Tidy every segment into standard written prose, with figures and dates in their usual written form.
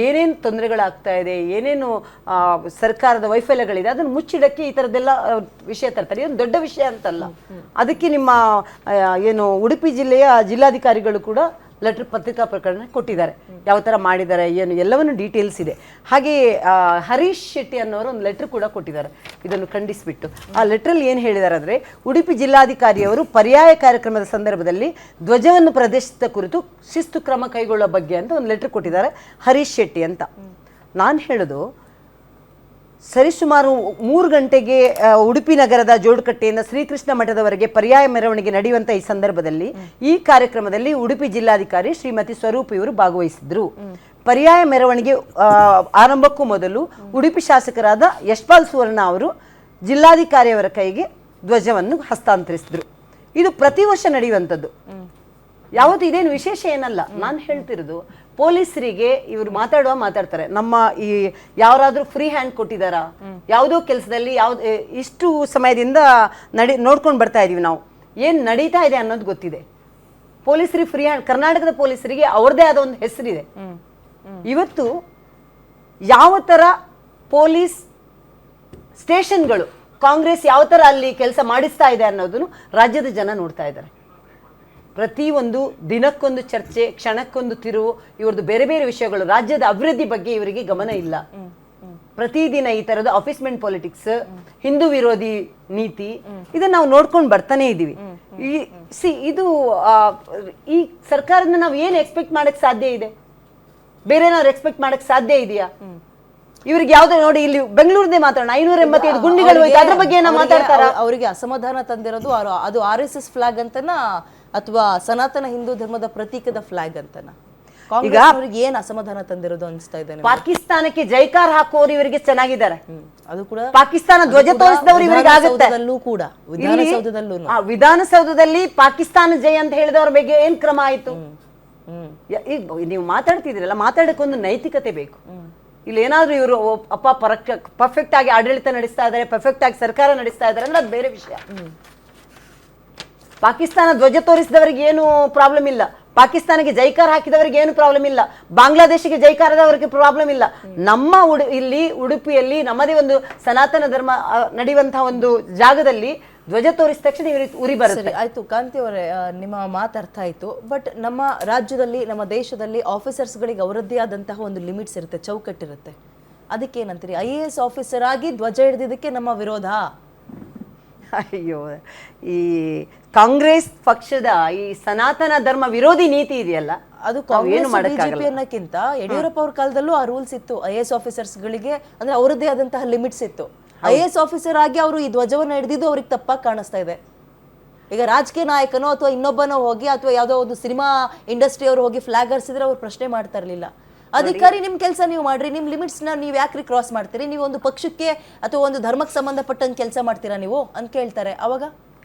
ಏನೇನು ತೊಂದರೆಗಳಾಗ್ತಾ ಇದೆ, ಏನೇನು ಸರ್ಕಾರದ ವೈಫಲ್ಯಗಳಿದೆ ಅದನ್ನು ಮುಚ್ಚಿಡಕ್ಕೆ ಈ ಥರದ್ದೆಲ್ಲ ವಿಷಯ ತರ್ತಾರೆ. ಇದೊಂದು ದೊಡ್ಡ ವಿಷಯ ಅಂತಲ್ಲ. ಅದಕ್ಕೆ ನಿಮ್ಮ ಏನು ಉಡುಪಿ ಜಿಲ್ಲೆಯ ಜಿಲ್ಲಾಧಿಕಾರಿಗಳು ಕೂಡ ಲೆಟರ್ ಪತ್ರಿಕಾ ಪ್ರಕರಣ ಕೊಟ್ಟಿದ್ದಾರೆ, ಯಾವ ಥರ ಮಾಡಿದ್ದಾರೆ ಏನು ಎಲ್ಲವನ್ನು ಡೀಟೇಲ್ಸ್ ಇದೆ. ಹಾಗೆಯೇ ಹರೀಶ್ ಶೆಟ್ಟಿ ಅನ್ನೋರು ಒಂದು ಲೆಟ್ರ್ ಕೂಡ ಕೊಟ್ಟಿದ್ದಾರೆ ಇದನ್ನು ಖಂಡಿಸಿಬಿಟ್ಟು. ಆ ಲೆಟ್ರಲ್ಲಿ ಏನು ಹೇಳಿದ್ದಾರೆ ಅಂದರೆ, ಉಡುಪಿ ಜಿಲ್ಲಾಧಿಕಾರಿಯವರು ಪರ್ಯಾಯ ಕಾರ್ಯಕ್ರಮದ ಸಂದರ್ಭದಲ್ಲಿ ಧ್ವಜವನ್ನು ಪ್ರದರ್ಶಿಸಿದ ಕುರಿತು ಶಿಸ್ತು ಕ್ರಮ ಕೈಗೊಳ್ಳುವ ಬಗ್ಗೆ ಅಂತ ಒಂದು ಲೆಟ್ರ್ ಕೊಟ್ಟಿದ್ದಾರೆ ಹರೀಶ್ ಶೆಟ್ಟಿ ಅಂತ. ನಾನು ಹೇಳೋದು, ಸರಿಸುಮಾರು 3 ಗಂಟೆಗೆ ಉಡುಪಿ ನಗರದ ಜೋಡುಕಟ್ಟೆಯಿಂದ ಶ್ರೀಕೃಷ್ಣ ಮಠದವರೆಗೆ ಪರ್ಯಾಯ ಮೆರವಣಿಗೆ ನಡೆಯುವಂಥ ಈ ಸಂದರ್ಭದಲ್ಲಿ ಈ ಕಾರ್ಯಕ್ರಮದಲ್ಲಿ ಉಡುಪಿ ಜಿಲ್ಲಾಧಿಕಾರಿ ಶ್ರೀಮತಿ ಸ್ವರೂಪ್ ಇವರು ಭಾಗವಹಿಸಿದ್ರು. ಪರ್ಯಾಯ ಮೆರವಣಿಗೆ ಆರಂಭಕ್ಕೂ ಮೊದಲು ಉಡುಪಿ ಶಾಸಕರಾದ ಯಶ್ಪಾಲ್ ಸುವರ್ಣ ಅವರು ಜಿಲ್ಲಾಧಿಕಾರಿಯವರ ಕೈಗೆ ಧ್ವಜವನ್ನು ಹಸ್ತಾಂತರಿಸಿದ್ರು. ಇದು ಪ್ರತಿ ವರ್ಷ ನಡೆಯುವಂಥದ್ದು, ಯಾವತ್ತು ಇದೇನು ವಿಶೇಷ ಏನಲ್ಲ. ನಾನು ಹೇಳ್ತಿರೋದು, ಪೊಲೀಸರಿಗೆ ಇವರು ಮಾತಾಡ್ತಾರೆ, ನಮ್ಮ ಈ ಯಾರಾದ್ರೂ ಫ್ರೀ ಹ್ಯಾಂಡ್ ಕೊಟ್ಟಿದ್ದಾರಾ, ಯಾವುದೋ ಕೆಲಸದಲ್ಲಿ ಇಷ್ಟು ಸಮಯದಿಂದ ನೋಡ್ಕೊಂಡು ಬರ್ತಾ ಇದೀವಿ ನಾವು, ಏನು ನಡೀತಾ ಇದೆ ಅನ್ನೋದು ಗೊತ್ತಿದೆ. ಪೊಲೀಸರಿಗೆ ಫ್ರೀ ಹ್ಯಾಂಡ್, ಕರ್ನಾಟಕದ ಪೊಲೀಸರಿಗೆ ಅವ್ರದೇ ಆದ ಒಂದು ಹೆಸರಿದೆ. ಇವತ್ತು ಯಾವ ಥರ ಪೊಲೀಸ್ ಸ್ಟೇಷನ್ಗಳು ಕಾಂಗ್ರೆಸ್ ಯಾವ ಥರ ಅಲ್ಲಿ ಕೆಲಸ ಮಾಡಿಸ್ತಾ ಇದೆ ಅನ್ನೋದನ್ನು ರಾಜ್ಯದ ಜನ ನೋಡ್ತಾ ಇದ್ದಾರೆ. ಪ್ರತಿಯೊಂದು ದಿನಕ್ಕೊಂದು ಚರ್ಚೆ, ಕ್ಷಣಕ್ಕೊಂದು ತಿರುವು, ಇವ್ರದ್ದು ಬೇರೆ ಬೇರೆ ವಿಷಯಗಳು, ರಾಜ್ಯದ ಅಭಿವೃದ್ಧಿ ಬಗ್ಗೆ ಇವರಿಗೆ ಗಮನ ಇಲ್ಲ. ಪ್ರತಿದಿನ ಈ ತರದ ಆಫೀಸ್ಮೆಂಟ್ ಪಾಲಿಟಿಕ್ಸ್, ಹಿಂದೂ ವಿರೋಧಿ ನೀತಿ, ಇದನ್ನ ನಾವು ನೋಡ್ಕೊಂಡು ಬರ್ತಾನೆ ಇದೀವಿ. ಇದು ಈ ಸರ್ಕಾರದಿಂದ ನಾವು ಏನು ಎಕ್ಸ್ಪೆಕ್ಟ್ ಮಾಡಕ್ ಸಾಧ್ಯ ಇದೆ? ಬೇರೆನಾದ್ರು ಎಕ್ಸ್ಪೆಕ್ಟ್ ಮಾಡಕ್ ಸಾಧ್ಯ ಇದೆಯಾ? ಇವ್ರಿಗೆ ಯಾವ್ದು ನೋಡಿ, ಇಲ್ಲಿ ಬೆಂಗಳೂರದೇ ಮಾತಾಡೋಣ, 585 ಗುಂಡಿಗಳು ಅದ್ರ ಬಗ್ಗೆ ಏನೋ ಮಾತಾಡ್ತಾರ. ಅವರಿಗೆ ಅಸಮಾಧಾನ ತಂದಿರೋದು ಅದು RSS ಫ್ಲಾಗ್ ಅಂತನ ಅಥವಾ ಸನಾತನ ಹಿಂದೂ ಧರ್ಮದ ಪ್ರತೀಕದ ಫ್ಲಾಗ್ ಅಂತನ? ಈಗ ಅವ್ರಿಗೆ ಏನ್ ಅಸಮಾಧಾನ ತಂದಿರೋದು ಅನಿಸ್ತಾ ಇದೆ? ಪಾಕಿಸ್ತಾನಕ್ಕೆ ಜೈಕಾರ ಹಾಕುವವರು ಇವರಿಗೆ ಚೆನ್ನಾಗಿದ್ದಾರೆ, ಅದು ಕೂಡ ಪಾಕಿಸ್ತಾನ ಧ್ವಜ ತೋರಿಸಿದವರು ಇವರಿಗೆ ಆಗುತ್ತೆ. ಕೂಡ ವಿಧಾನಸೌಧದಲ್ಲಿ ಪಾಕಿಸ್ತಾನ ಜೈ ಅಂತ ಹೇಳಿದವ್ರ ಬಗ್ಗೆ ಏನ್ ಕ್ರಮ ಆಯ್ತು? ನೀವು ಮಾತಾಡ್ತಿದ್ರಲ್ಲ, ಮಾತಾಡಕ್ಕೊಂದು ನೈತಿಕತೆ ಬೇಕು. ಇಲ್ಲಿ ಏನಾದ್ರೂ ಇವರು ಪರ್ಫೆಕ್ಟ್ ಆಗಿ ಆಡಳಿತ ನಡೆಸ್ತಾ ಇದ್ದಾರೆ, ಪರ್ಫೆಕ್ಟ್ ಆಗಿ ಸರ್ಕಾರ ನಡೆಸ್ತಾ ಇದ್ದಾರೆ ಅಂದ್ರೆ ಅದು ಬೇರೆ ವಿಷಯ. ಪಾಕಿಸ್ತಾನ ಧ್ವಜ ತೋರಿಸಿದವರಿಗೆ ಏನು ಪ್ರಾಬ್ಲಮ್ ಇಲ್ಲ, ಪಾಕಿಸ್ತಾನಕ್ಕೆ ಜೈಕಾರ ಹಾಕಿದವರಿಗೆ ಏನು ಪ್ರಾಬ್ಲಮ್ ಇಲ್ಲ, ಬಾಂಗ್ಲಾದೇಶಿಗೆ ಜೈಕಾರದವರಿಗೆ ಪ್ರಾಬ್ಲಮ್ ಇಲ್ಲ. ನಮ್ಮ ಇಲ್ಲಿ ಉಡುಪಿಯಲ್ಲಿ ನಮ್ಮದೇ ಒಂದು ಸನಾತನ ಧರ್ಮ ನಡೆಯುವಂತಹ ಒಂದು ಜಾಗದಲ್ಲಿ ಧ್ವಜ ತೋರಿಸಿದ ತಕ್ಷಣ ಇವರಿಗೆ ಉರಿ ಬರುತ್ತೆ. ಆಯ್ತು ಕಾಂತಿ ಅವರೇ, ನಿಮ್ಮ ಮಾತು ಅರ್ಥ ಆಯ್ತು. ಬಟ್ ನಮ್ಮ ರಾಜ್ಯದಲ್ಲಿ, ನಮ್ಮ ದೇಶದಲ್ಲಿ ಆಫೀಸರ್ಸ್ಗಳಿಗೆ ಅವರದ್ದೇ ಆದಂತಹ ಒಂದು ಲಿಮಿಟ್ಸ್ ಇರುತ್ತೆ, ಚೌಕಟ್ಟಿರುತ್ತೆ. ಅದಕ್ಕೆ ಏನಂತೀರಿ? IAS ಆಫೀಸರ್ ಆಗಿ ಧ್ವಜ ಹಿಡಿದಿದ್ದಕ್ಕೆ ನಮ್ಮ ವಿರೋಧ? ಅಯ್ಯೋ, ಈ ಕಾಂಗ್ರೆಸ್ ಪಕ್ಷದ ಈ ಸನಾತನ ಧರ್ಮ ವಿರೋಧಿ ನೀತಿ ಇದೆಯಲ್ಲ, ಅದು ಕಾಂಗ್ರೆಸ್ ಬಿಜೆಪಿ ಅನ್ನಕ್ಕಿಂತ ಯಡಿಯೂರಪ್ಪ ಅವ್ರ ಕಾಲದಲ್ಲೂ ಆ ರೂಲ್ಸ್ ಇತ್ತು. IAS ಆಫೀಸರ್ಸ್ ಗಳಿಗೆ ಅಂದ್ರೆ ಅವರದ್ದೇ ಆದಂತಹ ಲಿಮಿಟ್ಸ್ ಇತ್ತು. IAS ಆಫೀಸರ್ ಆಗಿ ಅವರು ಈ ಧ್ವಜವನ್ನು ಹಿಡಿದಿದ್ದು ಅವ್ರಿಗೆ ತಪ್ಪಾಗಿ ಕಾಣಿಸ್ತಾ ಇದೆ. ಈಗ ರಾಜಕೀಯ ನಾಯಕನೋ ಅಥವಾ ಇನ್ನೊಬ್ಬನೋ ಹೋಗಿ ಅಥವಾ ಯಾವುದೋ ಒಂದು ಸಿನಿಮಾ ಇಂಡಸ್ಟ್ರಿ ಅವರು ಹೋಗಿ ಫ್ಲಾಗ್ ಹರಿಸಿದ್ರೆ ಅವ್ರು ಪ್ರಶ್ನೆ ಮಾಡ್ತಾ ಇರಲಿಲ್ಲ. ಅಧಿಕಾರಿ ನಿಮ್ ಕೆಲಸ ನೀವು ಮಾಡ್ರಿ, ನಿಮ್ ಲಿಮಿಟ್ಸ್ ನ ನೀವು ಯಾಕ್ರಿ ಕ್ರಾಸ್ ಮಾಡ್ತೀರಿ? ನೀವು ಒಂದು ಪಕ್ಷಕ್ಕೆ ಅಥವಾ ಒಂದು ಧರ್ಮಕ್ಕೆ ಸಂಬಂಧಪಟ್ಟಂಗೆ ಕೆಲಸ ಮಾಡ್ತೀರಾ ನೀವು ಅಂತ ಕೇಳ್ತಾರೆ. ಅವಾಗ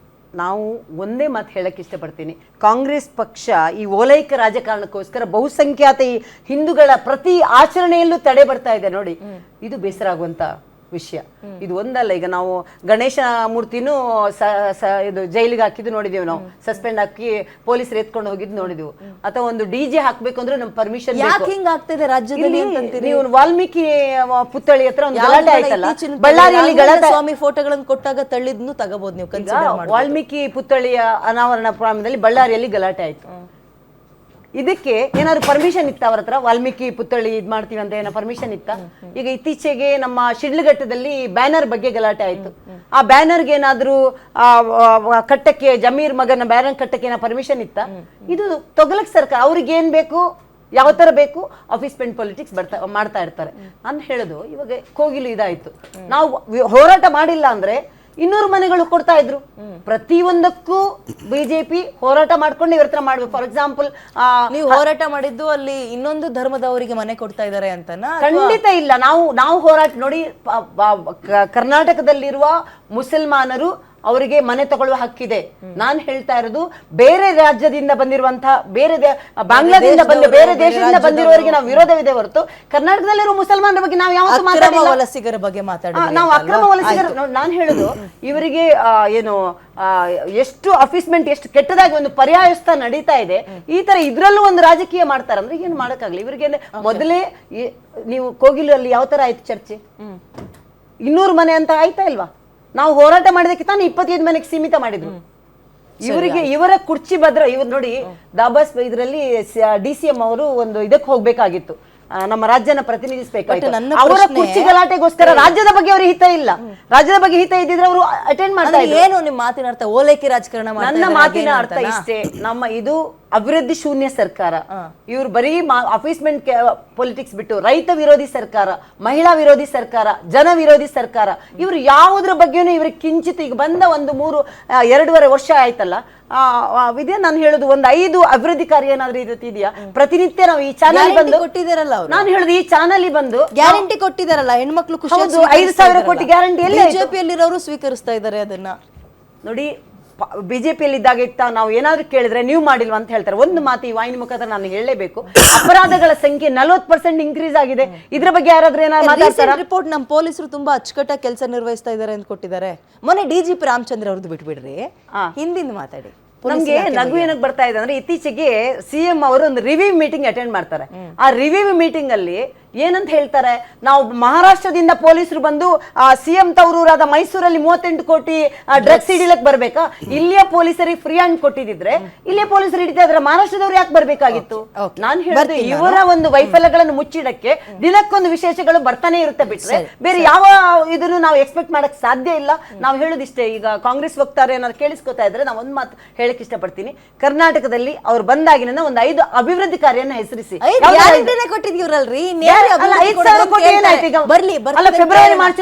ನಾವು ಒಂದೇ ಮಾತು ಹೇಳಕ್ ಇಷ್ಟಪಡ್ತೀನಿ, ಕಾಂಗ್ರೆಸ್ ಪಕ್ಷ ಈ ಓಲೈಕ ರಾಜಕಾರಣಕ್ಕೋಸ್ಕರ ಬಹುಸಂಖ್ಯಾತ ಈ ಹಿಂದೂಗಳ ಪ್ರತಿ ಆಚರಣೆಯಲ್ಲೂ ತಡೆ ಬರ್ತಾ ಇದೆ ನೋಡಿ. ಇದು ಬೇಸರ ಆಗುವಂತ ವಿಷಯ. ಇದು ಒಂದಲ್ಲ, ಈಗ ನಾವು ಗಣೇಶ ಮೂರ್ತಿನೂ ಇದು ಜೈಲಿಗೆ ಹಾಕಿದ್ದು ನೋಡಿದೀವಿ, ನಾವು ಸಸ್ಪೆಂಡ್ ಹಾಕಿ ಪೊಲೀಸರು ಎತ್ಕೊಂಡು ಹೋಗಿದ್ದು ನೋಡಿದೀವಿ. ಅಥವಾ ಒಂದು DJ ಹಾಕ್ಬೇಕು ಅಂದ್ರೆ ನಮ್ ಪರ್ಮಿಷನ್ ಆಗ್ತಿದೆ ರಾಜ್ಯದಲ್ಲಿ. ನೀವು ವಾಲ್ಮೀಕಿ ಪುತ್ಥಳಿ ಹತ್ರ ಒಂದು ಗಲಾಟೆ ಆಯ್ತಲ್ಲ, ಬಳ್ಳಾರಿಯಲ್ಲಿ ಗಲಾಟೆ, ಸ್ವಾಮಿ ಫೋಟೋಗಳನ್ನು ಕೊಟ್ಟಾಗ ತಳ್ಳಿದ್ನು ತಗೋಬಹುದು ನೀವು. ವಾಲ್ಮೀಕಿ ಪುತ್ಥಳಿಯ ಅನಾವರಣ ಪ್ರಾರಂಭದಲ್ಲಿ ಬಳ್ಳಾರಿಯಲ್ಲಿ ಗಲಾಟೆ ಆಯ್ತು. ಇದಕ್ಕೆ ಏನಾದ್ರು ಪರ್ಮಿಷನ್ ಇತ್ತ ಅವ್ರ ಹತ್ರ? ವಾಲ್ಮೀಕಿ ಪುತ್ಥಳಿ ಇದ್ ಮಾಡ್ತೀವಿ ಅಂತ ಏನೋ ಪರ್ಮಿಷನ್ ಇತ್ತ? ಈಗ ಇತ್ತೀಚೆಗೆ ನಮ್ಮ ಶಿಡ್ಲಘಟ್ಟದಲ್ಲಿ ಬ್ಯಾನರ್ ಬಗ್ಗೆ ಗಲಾಟೆ ಆಯ್ತು. ಆ ಬ್ಯಾನರ್ಗೆ ಏನಾದ್ರು ಕಟ್ಟಕ್ಕೆ, ಜಮೀರ್ ಮಗನ ಬ್ಯಾನರ್ ಕಟ್ಟಕ್ಕೆ ಏನೋ ಪರ್ಮಿಷನ್ ಇತ್ತ? ಇದು ತೊಗಲಕ್ ಸರ್ಕಾರ, ಅವ್ರಿಗೆ ಏನ್ ಬೇಕು, ಯಾವ ತರ ಬೇಕು, ಆಫೀಸ್ಮೆಂಟ್ ಪಾಲಿಟಿಕ್ಸ್ ಮಾಡ್ತಾ ಇರ್ತಾರೆ. ನಾನು ಹೇಳೋದು, ಇವಾಗ ಕೋಗಿಲು ಇದಾಯ್ತು, ನಾವು ಹೋರಾಟ ಮಾಡಿಲ್ಲ ಅಂದ್ರೆ 200 ಮನೆಗಳು ಕೊಡ್ತಾ ಇದ್ರು. ಪ್ರತಿಯೊಂದಕ್ಕೂ ಬಿಜೆಪಿ ಹೋರಾಟ ಮಾಡ್ಕೊಂಡು ಇವ್ರ ಹತ್ರ ಮಾಡ್ಬೇಕು. ಫಾರ್ ಎಕ್ಸಾಂಪಲ್, ನೀವು ಹೋರಾಟ ಮಾಡಿದ್ದು ಅಲ್ಲಿ ಇನ್ನೊಂದು ಧರ್ಮದವರಿಗೆ ಮನೆ ಕೊಡ್ತಾ ಇದ್ದಾರೆ ಅಂತನಾ? ಖಂಡಿತ ಇಲ್ಲ. ನಾವು ಹೋರಾಟ ನೋಡಿ, ಕರ್ನಾಟಕದಲ್ಲಿರುವ ಮುಸಲ್ಮಾನರು ಅವರಿಗೆ ಮನೆ ತಗೊಳ್ಳುವ ಹಕ್ಕಿದೆ. ನಾನು ಹೇಳ್ತಾ ಇರೋದು ಬೇರೆ ರಾಜ್ಯದಿಂದ ಬಂದಿರುವಂತಹ ಬಾಂಗ್ಲಾದಿಂದ ಬೇರೆ ದೇಶದಿಂದ ಬಂದಿರುವವರಿಗೆ ನಾವು ವಿರೋಧವಿದೆ ಹೊರತು ಕರ್ನಾಟಕದಲ್ಲಿರುವ ಮುಸಲ್ಮಾನರ ಬಗ್ಗೆ ನಾವು ಯಾವತ್ತೂ ಮಾತಾಡಿಲ್ಲ. ವಲಸಿಗರ ಬಗ್ಗೆ ನಾವು ಅಕ್ರಮ ವಲಸಿಗರು ನಾನು ಹೇಳುದು ಇವರಿಗೆ ಏನು ಎಷ್ಟು ಅಫೀಸ್ಮೆಂಟ್ ಎಷ್ಟು ಕೆಟ್ಟದಾಗಿ ಒಂದು ಪರ್ಯಾಯಸ್ಥ ನಡೀತಾ ಇದೆ. ಈ ತರ ಇದ್ರಲ್ಲೂ ಒಂದು ರಾಜಕೀಯ ಮಾಡ್ತಾರೆ ಅಂದ್ರೆ ಏನು ಮಾಡಕ್ಕಾಗಲ್ಲ ಇವರಿಗೆ. ಮೊದಲೇ ನೀವು ಕೋಗಿಲು ಅಲ್ಲಿ ಯಾವ ತರ ಆಯ್ತು ಚರ್ಚೆ, 200 ಮನೆ ಅಂತ ಆಯ್ತಾ ಇಲ್ವಾ? ನಾವು ಹೋರಾಟ ಮಾಡಿದಕ್ಕೆ ತಾನು 25 ಮನೆಗೆ ಸೀಮಿತ ಮಾಡಿದ್ರು. ಇವರಿಗೆ ಇವರ ಕುರ್ಚಿ ಭದ್ರ. ಇವ್ರು ನೋಡಿ ದಾಬಾಸ್ ಇದರಲ್ಲಿ DCM ಅವರು ಒಂದು ಇದಕ್ಕೆ ಹೋಗ್ಬೇಕಾಗಿತ್ತು, ನಮ್ಮ ರಾಜ್ಯನ ಪ್ರತಿನಿಧಿಸಬೇಕಾಯ್ತು. ಅವರ ಕುರ್ಚಿ ಗಲಾಟೆಗೋಸ್ಕರ ರಾಜ್ಯದ ಬಗ್ಗೆ ಅವರ ಹಿತ ಇಲ್ಲ. ರಾಜ್ಯದ ಬಗ್ಗೆ ಹಿತ ಇದ್ದಿದ್ರೆ ಅವರು ಅಟೆಂಡ್ ಮಾಡ್ತಾ ಇದ್ರು. ಏನು ನಿಮ್ಮ ಮಾತಿನ ಅರ್ಥ? ಓಲೈಕೆ ರಾಜಕಾರಣ? ನನ್ನ ಮಾತಿನ ಅರ್ಥ ಇಷ್ಟೇ, ನಮ್ಮ ಇದು ಅಭಿವೃದ್ಧಿ ಶೂನ್ಯ ಸರ್ಕಾರ. ಇವ್ರು ಬರೀ ಅಫೀಸ್ಮೆಂಟ್ ಪೊಲಿಟಿಕ್ಸ್ ಬಿಟ್ಟು ರೈತ ವಿರೋಧಿ ಸರ್ಕಾರ, ಮಹಿಳಾ ವಿರೋಧಿ ಸರ್ಕಾರ, ಜನ ವಿರೋಧಿ ಸರ್ಕಾರ. ಇವ್ರು ಯಾವುದ್ರ ಬಗ್ಗೆನೂ ಇವ್ರಿಗೆ ಕಿಂಚಿತ್ ಈಗ ಬಂದ ಒಂದು 2.5 ವರ್ಷ ಆಯ್ತಲ್ಲ ವಿದ್ಯಾ, ನಾನು ಹೇಳುದು ಒಂದು 5 ಅಭಿವೃದ್ಧಿ ಕಾರ್ಯ ಏನಾದ್ರೂ ಇದೆಯಾ? ಪ್ರತಿನಿತ್ಯ ನಾವು ಈ ಚಾನಲ್ ಬಂದು ಕೊಟ್ಟಿದ್ದಾರಲ್ಲ, ನಾನು ಹೇಳುದು ಈ ಚಾನಲ್ ಬಂದು ಗ್ಯಾರಂಟಿ ಕೊಟ್ಟಿದ್ದಾರಲ್ಲ, ಹೆಣ್ಮಕ್ಳು ಖುಷಿ 5,000 ಕೋಟಿ ಗ್ಯಾರಂಟಿ ಎಲ್ಲ ಬಿಜೆಪಿಯಲ್ಲಿರೋರು ಸ್ವೀಕರಿಸ್ತಾ ಇದ್ದಾರೆ ಅದನ್ನ. ನೋಡಿ, ಬಿಜೆಪಿಯಲ್ಲಿ ಇದ್ದಾಗ ನಾವು ಏನಾದ್ರೂ ಕೇಳಿದ್ರೆ ನೀವು ಮಾಡಿಲ್ವಾ ಅಂತ ಹೇಳ್ತಾರೆ. ಒಂದು ಮಾತು ಈ ವಾಹಿನಿ ಮುಖಾಂತರ ನಾನು ಹೇಳಲೇಬೇಕು, ಅಪರಾಧಗಳ ಸಂಖ್ಯೆ 40% ಇನ್ಕ್ರೀಸ್ ಆಗಿದೆ. ಇದ್ರ ಬಗ್ಗೆ ಯಾರಾದ್ರೂ ಏನಾದ್ರು ಮಾತಾಡ್ತಾರ? ರಿಪೋರ್ಟ್ ನಮ್ಮ ಪೊಲೀಸರು ತುಂಬಾ ಅಚ್ಚುಕಟ್ಟಾಗಿ ಕೆಲಸ ನಿರ್ವಹಿಸ್ತಾ ಇದ್ದಾರೆ ಅಂತ ಕೊಟ್ಟಿದ್ದಾರೆ. ಮೊನ್ನೆ DGP ರಾಮಚಂದ್ರ ಅವ್ರದ್ದು ಬಿಟ್ಬಿಡ್ರಿ, ಹಿಂದಿಂದ ಮಾತಾಡಿ. ನಮ್ಗೆ ನಗು ಏನಕ್ಕೆ ಬರ್ತಾ ಇದೆ ಅಂದ್ರೆ, ಇತ್ತೀಚೆಗೆ CM ಅವರು ಒಂದು ರಿವ್ಯೂ ಮೀಟಿಂಗ್ ಅಟೆಂಡ್ ಮಾಡ್ತಾರೆ. ಆ ರಿವ್ಯೂ ಮೀಟಿಂಗ್ ಅಲ್ಲಿ ಏನಂತ ಹೇಳ್ತಾರೆ, ನಾವು ಮಹಾರಾಷ್ಟ್ರದಿಂದ ಪೊಲೀಸರು ಬಂದು CM ತವರೂರಾದ ಮೈಸೂರಲ್ಲಿ 38 ಕೋಟಿ ಡ್ರಗ್ಸ್ ಹಿಡಿಲಕ್ ಬರ್ಬೇಕಾ? ಇಲ್ಲಿಯ ಪೊಲೀಸರಿಗೆ ಫ್ರೀ ಹ್ಯಾಂಡ್ ಕೊಟ್ಟಿದ್ರೆ ಇಲ್ಲಿಯ ಪೊಲೀಸರು ಹಿಡಿತಾ ಇದ್ರೆ ಮಹಾರಾಷ್ಟ್ರದವ್ರು ಯಾಕೆ ಬರ್ಬೇಕಾಗಿತ್ತು? ನಾನು ಹೇಳಿದೆ, ಇವರ ಒಂದು ವೈಫಲ್ಯಗಳನ್ನು ಮುಚ್ಚಿಡಕ್ಕೆ ದಿನಕ್ಕೊಂದು ವಿಶೇಷಗಳು ಬರ್ತಾನೆ ಇರುತ್ತೆ ಬಿಟ್ರೆ ಬೇರೆ ಯಾವ ಇದನ್ನು ನಾವು ಎಕ್ಸ್ಪೆಕ್ಟ್ ಮಾಡಕ್ ಸಾಧ್ಯ ಇಲ್ಲ. ನಾವು ಹೇಳುದಿಷ್ಟೇ, ಈಗ ಕಾಂಗ್ರೆಸ್ ವಕ್ತಾರ ಏನಾದ್ರು ಕೇಳಿಸ್ಕೊತಾ ಇದ್ರೆ ನಾವು ಒಂದ್ ಮಾತು ಹೇಳಕ್ ಇಷ್ಟಪಡ್ತೀನಿ. ಕರ್ನಾಟಕದಲ್ಲಿ ಅವ್ರು ಬಂದಾಗಿನ ಒಂದು 5 ಅಭಿವೃದ್ಧಿ ಕಾರ್ಯನ ಹೆಸರಿಸಿ. ಕೊಟ್ಟಿದ್ದೀವ್ರಲ್ರಿ, ಫೆಬ್ರವರಿ ಮಾರ್ಚ್